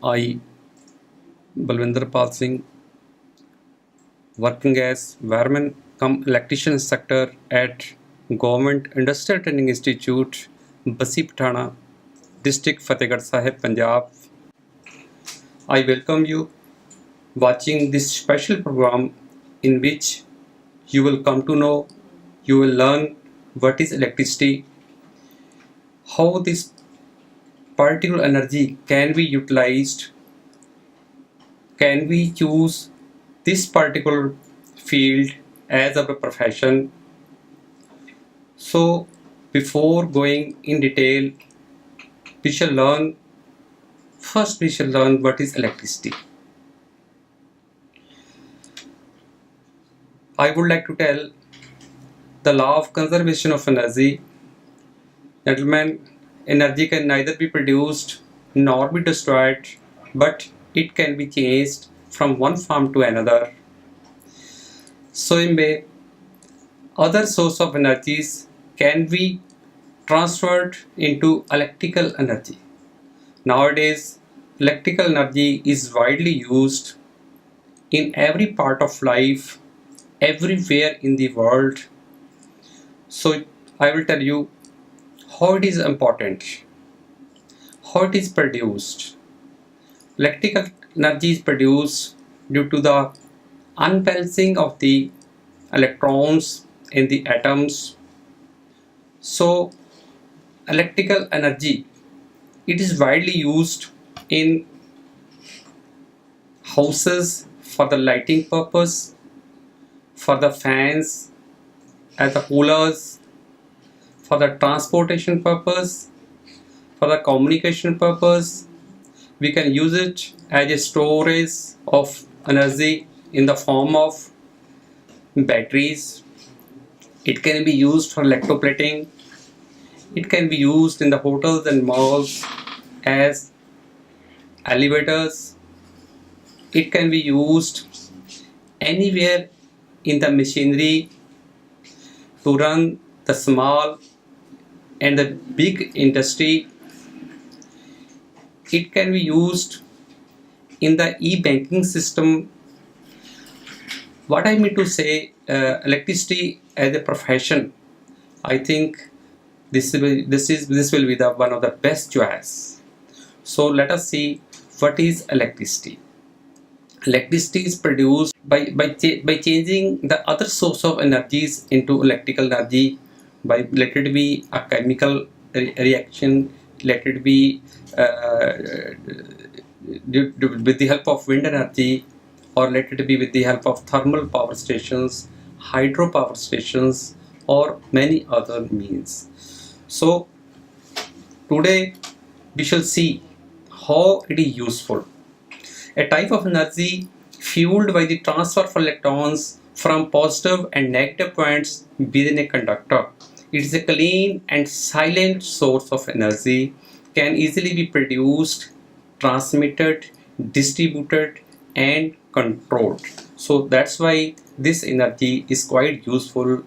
I, Balwinder Pal Singh, working as wireman cum electrician sector at Government Industrial Training Institute, Bassi Patana, District Fatehgarh Sahib, Punjab. I welcome you watching this special program in which you will come to know, you will learn what is electricity, how this particle energy can be utilized, can we choose this particular field as our profession. So before going in detail, we shall learn what is electricity. I would like to tell the law of conservation of energy. Gentlemen, energy can neither be produced nor be destroyed, but it can be changed from one form to another. So in way, other source of energies can be transferred into electrical energy. Nowadays, electrical energy is widely used in every part of life, everywhere in the world. So I will tell you how it is important, how it is produced. Electrical energy is produced due to the unbalancing of the electrons in the atoms. So electrical energy, it is widely used in houses for the lighting purpose, for the fans, as the coolers, for the transportation purpose, for the communication purpose. We can use it as a storage of energy in the form of batteries. It can be used for electroplating. It can be used in the hotels and malls as elevators. It can be used anywhere in the machinery to run the small and the big industry. It can be used in the e-banking system. What I mean to say, electricity as a profession, I think this will be the one of the best choice. So let us see what is electricity. Electricity is produced by changing the other source of energies into electrical energy, by let it be a chemical reaction, let it be with the help of wind energy, or let it be with the help of thermal power stations, hydropower stations, or many other means. So today we shall see how it is useful. A type of energy fueled by the transfer of electrons from positive and negative points within a conductor. It is a clean and silent source of energy, can easily be produced, transmitted, distributed, and controlled. So that's why this energy is quite useful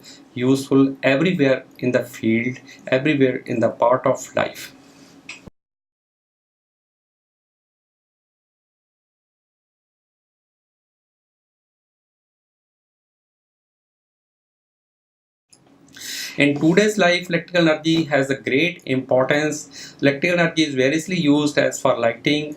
everywhere in the field, everywhere in the part of life. In today's life, electrical energy has a great importance. Electrical energy is variously used as for lighting,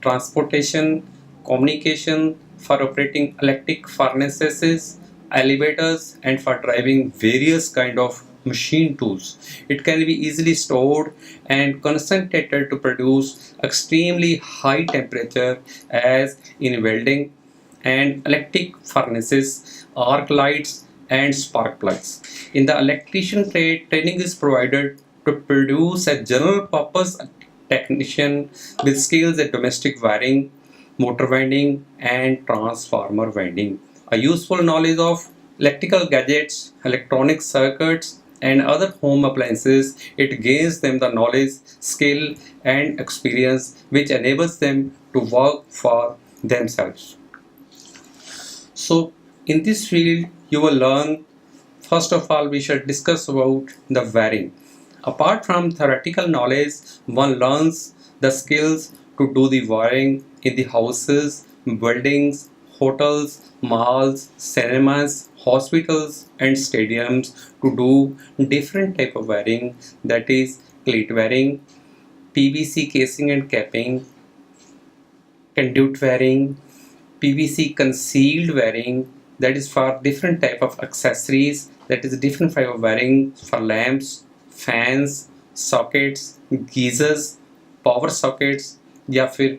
transportation, communication, for operating electric furnaces, elevators, and for driving various kind of machine tools. It can be easily stored and concentrated to produce extremely high temperature, as in welding and electric furnaces, arc lights, and spark plugs. In the electrician trade, training is provided to produce a general purpose technician with skills in domestic wiring, motor winding, and transformer winding. A useful knowledge of electrical gadgets, electronic circuits, and other home appliances, it gains them the knowledge, skill, and experience which enables them to work for themselves. So in this field you will learn, first of all we shall discuss about the wiring. Apart from theoretical knowledge, one learns the skills to do the wiring in the houses, buildings, hotels, malls, cinemas, hospitals and stadiums, to do different type of wiring, that is plate wiring, PVC casing and capping, conduit wiring, PVC concealed wiring, that is for different type of accessories, that is different type of wiring for lamps, fans, sockets, geysers, power sockets, या फिर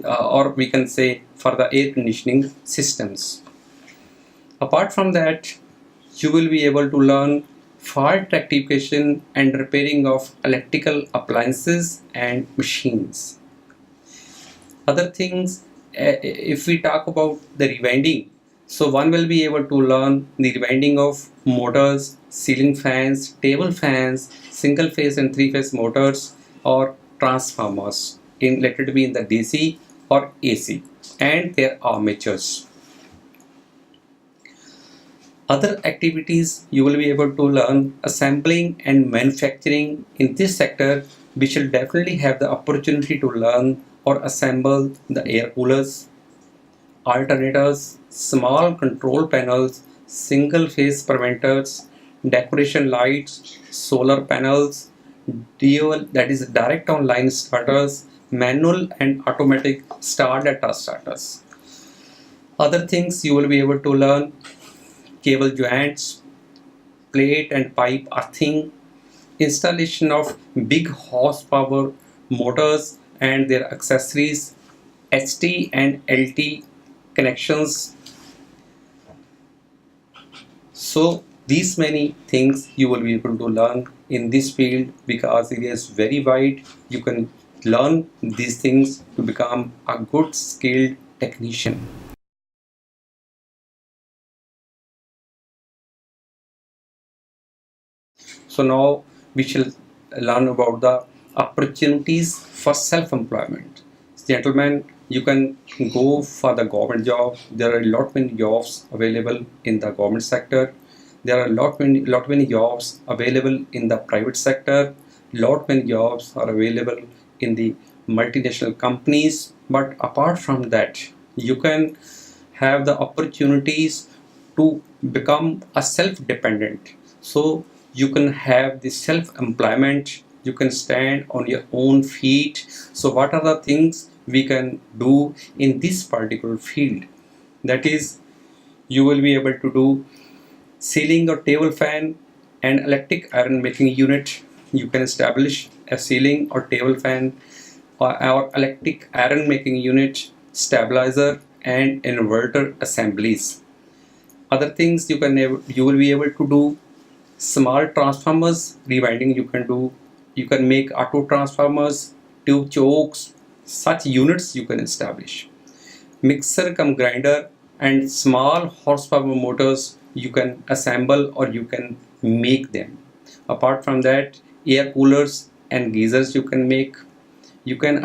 or we can say for the air conditioning systems. Apart from that, you will be able to learn fault rectification and repairing of electrical appliances and machines. Other things, if we talk about the rewinding, so one will be able to learn the rewinding of motors, ceiling fans, table fans, single phase and three phase motors or transformers, in let it be in the DC or AC, and their armatures. Other activities you will be able to learn assembling and manufacturing in this sector, which will definitely have the opportunity to learn or assemble the air coolers, alternators, small control panels, single phase preventers, decoration lights, solar panels, dual, that is direct online starters, manual and automatic start data starters. Other things you will be able to learn: cable joints, plate and pipe earthing, installation of big horsepower motors and their accessories, HT and LT connections. So these many things you will be able to learn in this field, because it is very wide. You can learn these things to become a good skilled technician. So now we shall learn about the opportunities for self-employment. Gentlemen, you can go for the government job. There are a lot many jobs available in the government sector. There are lot many jobs available in the private sector. Lot many jobs are available in the multinational companies. But apart from that, you can have the opportunities to become a self-dependent. So you can have the self-employment, you can stand on your own feet. So what are the things we can do in this particular field? That is, you will be able to do ceiling or table fan and electric iron making unit. You can establish a ceiling or table fan or electric iron making unit, stabilizer and inverter assemblies. Other things you will be able to do: small transformers rewinding. You can make auto transformers, tube chokes, such units you can establish. Mixer cum grinder and small horsepower motors you can assemble or you can make them. Apart from that, air coolers and geysers you can make. You can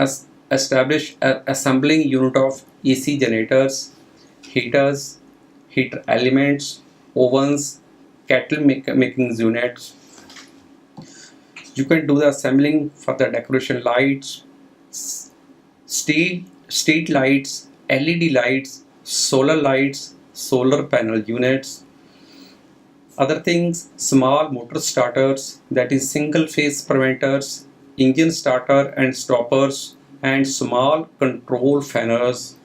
establish a assembling unit of AC generators, heaters, heater elements, ovens, kettle making units. You can do the assembling for the decoration lights, street lights, LED lights, solar panel units. Other things: small motor starters, that is single phase preventers, engine starter and stoppers, and small control panels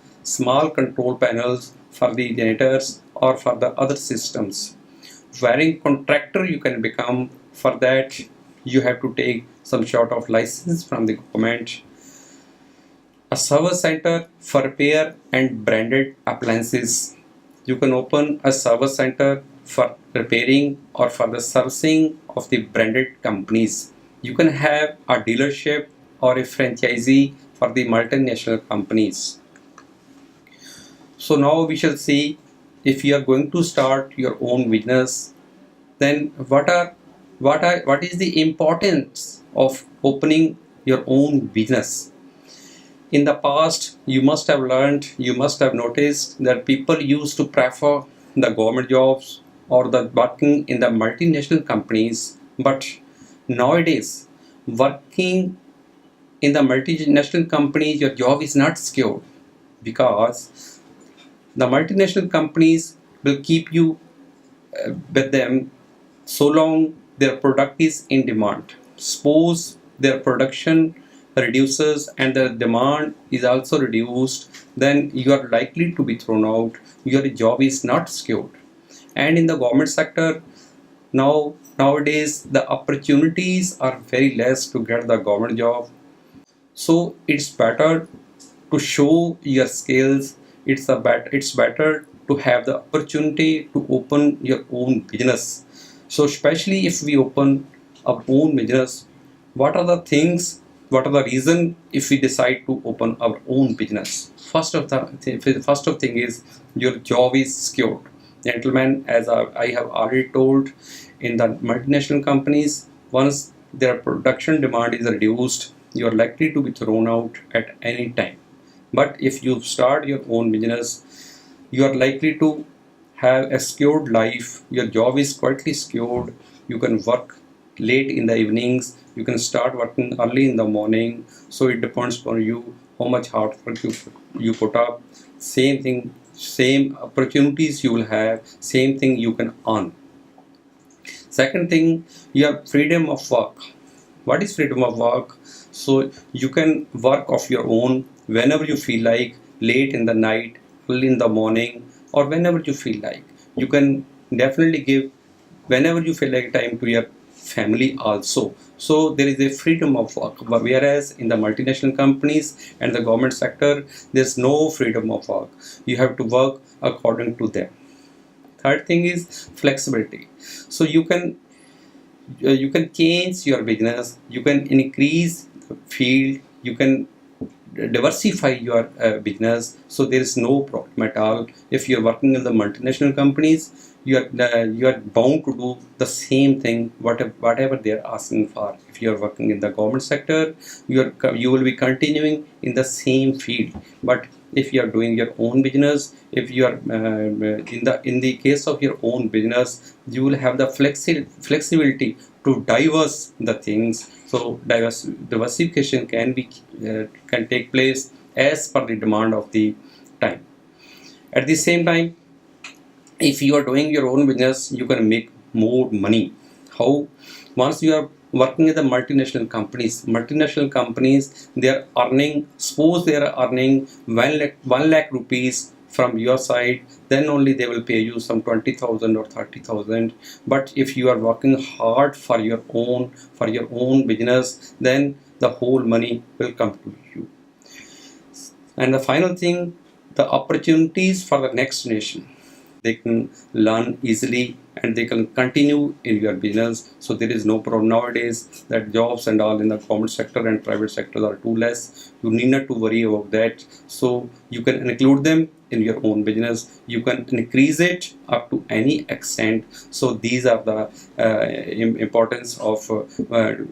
for the generators or for the other systems. Wiring contractor you can become. For that, you have to take some sort of license from the government. A service center for repair and branded appliances. You can open a service center for repairing or for the servicing of the branded companies. You can have a dealership or a franchisee for the multinational companies. So now we shall see, if you are going to start your own business, then what is the importance of opening your own business? In the past, you must have learned, you must have noticed that people used to prefer the government jobs or the working in the multinational companies. But nowadays, working in the multinational companies, your job is not secure because the multinational companies will keep you with them so long their product is in demand. Suppose their production reduces and the demand is also reduced, then you are likely to be thrown out. Your job is not secured. And in the government sector, nowadays the opportunities are very less to get the government job. So it's better to show your skills. It's better to have the opportunity to open your own business. So especially if we open our own business, what are the things, what are the reason if we decide to open our own business? First of thing is your job is secured. Gentlemen, as I have already told, in the multinational companies, once their production demand is reduced, you are likely to be thrown out at any time. But if you start your own business, you are likely to have a secured life. Your job is quietly secured. You can work late in the evenings. You can start working early in the morning. So it depends on you how much hard work you put up. Same thing, same opportunities you will have. Same thing you can earn. Second thing, you have freedom of work. What is freedom of work? So you can work of your own whenever you feel like, late in the night, early in the morning, or whenever you feel like. You can definitely give whenever you feel like time to your family also. So there is a freedom of work. But whereas in the multinational companies and the government sector, there's no freedom of work. You have to work according to them. Third thing is flexibility. So you can change your business, you can increase the field, you can diversify your business. So there is no problem at all. If you're working in the multinational companies, you are bound to do the same thing whatever they are asking for. If you are working in the government sector, you will be continuing in the same field. But if you are doing your own business, if you are in the case of your own business, you will have the flexibility to diverse the things. So diversification can take place as per the demand of the time. At the same time, if you are doing your own business, you can make more money. How? Once you are working in the multinational companies, they are earning, suppose they are earning 1 lakh rupees from your side, then only they will pay you some 20,000 or 30,000. But if you are working hard for your own business, then the whole money will come to you. And the final thing, the opportunities for the next generation. They can learn easily and they can continue in your business. So there is no problem nowadays that jobs and all in the government sector and private sector are too less. You need not to worry about that. So you can include them in your own business. You can increase it up to any extent. So these are the importance of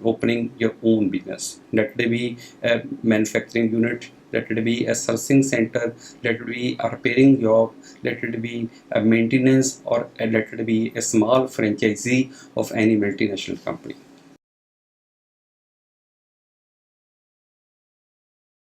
opening your own business. Let it be a manufacturing unit, let it be a sourcing center, let it be a repairing job, let it be a maintenance, or let it be a small franchisee of any multinational company.